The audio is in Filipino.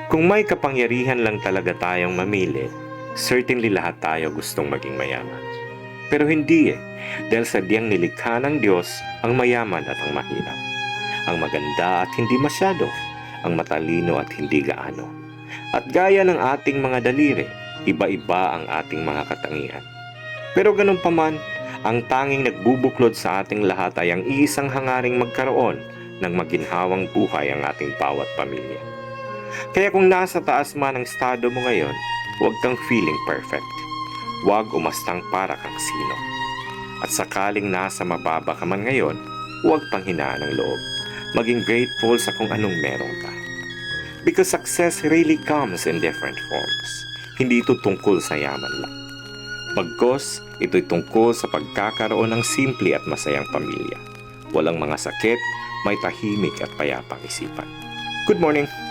Kung may kapangyarihan lang talaga tayong mamili, certainly lahat tayo gustong maging mayaman. Pero hindi dahil sadyang nilikha ng Diyos ang mayaman at ang mahirap, ang maganda at hindi masyado, ang matalino at hindi gaano. At gaya ng ating mga daliri, iba-iba ang ating mga katangian. Pero ganun pa man, ang tanging nagbubuklod sa ating lahat ay ang iisang hangaring magkaroon ng maginhawang buhay ang ating bawat pamilya. Kaya kung nasa taas man ang estado mo ngayon, huwag kang feeling perfect. Huwag umastang para kang sino. At sakaling nasa mababa ka man ngayon, huwag panghinaan ng loob. Maging grateful sa kung anong meron ka. Because success really comes in different forms. Hindi ito tungkol sa yaman lang. Bagkus, ito'y tungkol sa pagkakaroon ng simple at masayang pamilya. Walang mga sakit, may tahimik at payapang isipan. Good morning!